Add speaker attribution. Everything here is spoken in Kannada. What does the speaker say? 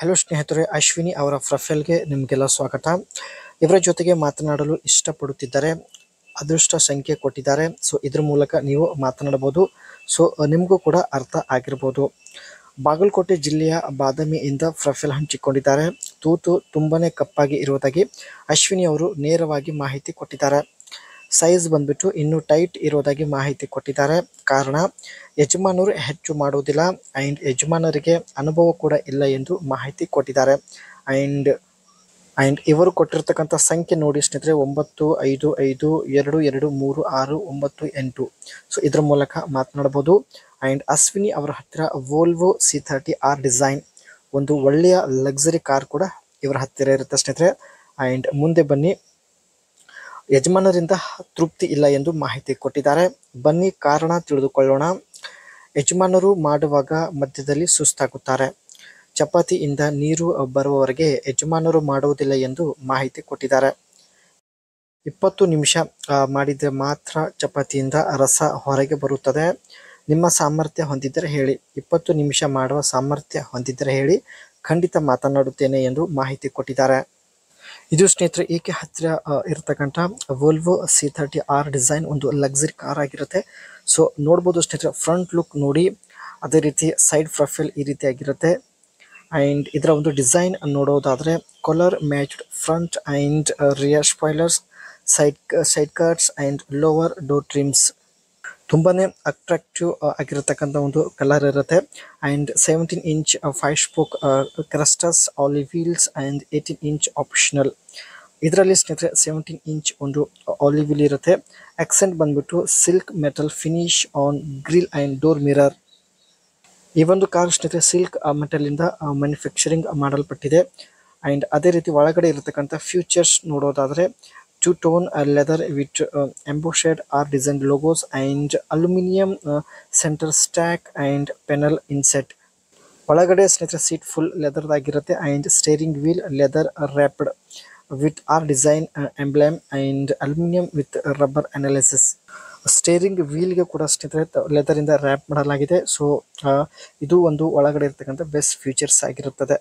Speaker 1: ಹಲೋ ಸ್ನೇಹಿತರೆ, ಅಶ್ವಿನಿ ಅವರ ಪ್ರೊಫೈಲ್ಗೆ ನಿಮಗೆಲ್ಲ ಸ್ವಾಗತ. ಇವರ ಜೊತೆಗೆ ಮಾತನಾಡಲು ಇಷ್ಟಪಡುತ್ತಿದ್ದಾರೆ. ಅದೃಷ್ಟ ಸಂಖ್ಯೆ ಕೊಟ್ಟಿದ್ದಾರೆ. ಸೊ ಇದ್ರ ಮೂಲಕ ನೀವು ಮಾತನಾಡಬಹುದು. ಸೊ ನಿಮಗೂ ಕೂಡ ಅರ್ಥ ಆಗಿರ್ಬೋದು. ಬಾಗಲಕೋಟೆ ಜಿಲ್ಲೆಯ ಬಾದಾಮಿಯಿಂದ ಪ್ರೊಫೈಲ್ ಹಂಚಿಕೊಂಡಿದ್ದಾರೆ. ತೂತು ತುಂಬಾನೇ ಕಪ್ಪಾಗಿ ಇರುವುದಾಗಿ ಅಶ್ವಿನಿ ಅವರು ನೇರವಾಗಿ ಮಾಹಿತಿ ಕೊಟ್ಟಿದ್ದಾರೆ. ಸೈಜ್ ಬಂದ್ಬಿಟ್ಟು ಇನ್ನೂ ಟೈಟ್ ಇರೋದಾಗಿ ಮಾಹಿತಿ ಕೊಟ್ಟಿದ್ದಾರೆ. ಕಾರಣ ಯಜಮಾನರು ಹೆಚ್ಚು ಮಾಡುವುದಿಲ್ಲ ಆ್ಯಂಡ್ ಯಜಮಾನರಿಗೆ ಅನುಭವ ಕೂಡ ಇಲ್ಲ ಎಂದು ಮಾಹಿತಿ ಕೊಟ್ಟಿದ್ದಾರೆ. ಆ್ಯಂಡ್ ಇವರು ಕೊಟ್ಟಿರ್ತಕ್ಕಂಥ ಸಂಖ್ಯೆ ನೋಡಿ ಸ್ನೇಹಿತರೆ, 9552236998. ಸೊ ಇದ್ರ ಮೂಲಕ ಮಾತನಾಡಬಹುದು. ಆ್ಯಂಡ್ ಅಶ್ವಿನಿ ಅವರ ಹತ್ತಿರ ವೋಲ್ವೋ C30R ಡಿಸೈನ್ ಒಂದು ಒಳ್ಳೆಯ ಲಕ್ಸರಿ ಕಾರ್ ಕೂಡ ಇವರ ಹತ್ತಿರ ಇರುತ್ತೆ ಸ್ನೇಹಿತರೆ. ಆ್ಯಂಡ್ ಮುಂದೆ ಬನ್ನಿ, ಯಜಮಾನರಿಂದ ತೃಪ್ತಿ ಇಲ್ಲ ಎಂದು ಮಾಹಿತಿ ಕೊಟ್ಟಿದ್ದಾರೆ. ಬನ್ನಿ ಕಾರಣ ತಿಳಿದುಕೊಳ್ಳೋಣ. ಯಜಮಾನರು ಮಾಡುವಾಗ ಮಧ್ಯದಲ್ಲಿ ಸುಸ್ತಾಗುತ್ತಾರೆ. ಚಪಾತಿಯಿಂದ ನೀರು ಬರುವವರೆಗೆ ಯಜಮಾನರು ಮಾಡುವುದಿಲ್ಲ ಎಂದು ಮಾಹಿತಿ ಕೊಟ್ಟಿದ್ದಾರೆ. 20 ನಿಮಿಷ ಮಾಡಿದರೆ ಮಾತ್ರ ಚಪಾತಿಯಿಂದ ರಸ ಹೊರಗೆ ಬರುತ್ತದೆ. ನಿಮ್ಮ ಸಾಮರ್ಥ್ಯ ಹೊಂದಿದ್ದರೆ ಹೇಳಿ. 20 ನಿಮಿಷ ಮಾಡುವ ಸಾಮರ್ಥ್ಯ ಹೊಂದಿದ್ದರೆ ಹೇಳಿ, ಖಂಡಿತ ಮಾತನಾಡುತ್ತೇನೆ ಎಂದು ಮಾಹಿತಿ ಕೊಟ್ಟಿದ್ದಾರೆ. ಇದು ಸ್ನೇಹಿತರೆ ಈಕೆ ಹತ್ತಿರ ಇರತಕ್ಕಂಥ ವೋಲ್ವೋ C30R ಡಿಸೈನ್ ಒಂದು ಲಕ್ಸರಿ ಕಾರ್ ಆಗಿರುತ್ತೆ. ಸೊ ನೋಡ್ಬೋದು ಸ್ನೇಹಿತರೆ, ಫ್ರಂಟ್ ಲುಕ್ ನೋಡಿ, ಅದೇ ರೀತಿ ಸೈಡ್ ಪ್ರೊಫೈಲ್ ಈ ರೀತಿ ಆಗಿರುತ್ತೆ. ಆ್ಯಂಡ್ ಇದರ ಒಂದು ಡಿಸೈನ್ ನೋಡೋದಾದರೆ colour matched front and rear spoilers, side cuts and lower door trims ತುಂಬಾನೇ ಅಟ್ರಾಕ್ಟಿವ್ ಆಗಿರತಕ್ಕಂಥ ಒಂದು ಕಲರ್ ಇರುತ್ತೆ. ಆ್ಯಂಡ್ 17 ಇಂಚ್ 5 ಸ್ಪೋಕ್ ಕ್ರಸ್ಟಸ್ alloy wheels and 18 inch optional. ಇದರಲ್ಲಿ ಸ್ನೇಹಿತರೆ 17 ಇಂಚ್ ಒಂದು ಆಲಿವ್ ವೀಲ್ ಇರುತ್ತೆ. ಆಕ್ಸೆಂಟ್ ಬಂದ್ಬಿಟ್ಟು silk metal finish on grille and door mirror. ಈ ಒಂದು ಕಾರ್ ಸ್ನೇಹಿತರೆ ಸಿಲ್ಕ್ ಮೆಟಲಿಂದ ಮ್ಯಾನುಫ್ಯಾಕ್ಚರಿಂಗ್ ಮಾಡಲ್ಪಟ್ಟಿದೆ. ಆ್ಯಂಡ್ ಅದೇ ರೀತಿ ಒಳಗಡೆ ಇರತಕ್ಕಂಥ ಫ್ಯೂಚರ್ಸ್ ನೋಡೋದಾದರೆ two-tone leather with embossed R design logos and aluminum center stack and panel inset. ಒಳಗಡೆ ಸ್ನೇಹಿತರೆ ಸೀಟ್ ಫುಲ್ ಲೆದರ್ ಆಗಿರುತ್ತೆ. And steering wheel leather wrapped with R design emblem and aluminium with rubber analysis. Steering ವೀಲ್ಗೆ ಕೂಡ ಸ್ನೇಹಿತರೆ ಲೆದರಿಂದ ರ್ಯಾಪ್ ಮಾಡಲಾಗಿದೆ. ಸೊ ಇದು ಒಂದು ಒಳಗಡೆ ಇರ್ತಕ್ಕಂಥ ಬೆಸ್ಟ್ ಫೀಚರ್ಸ್ ಆಗಿರುತ್ತದೆ.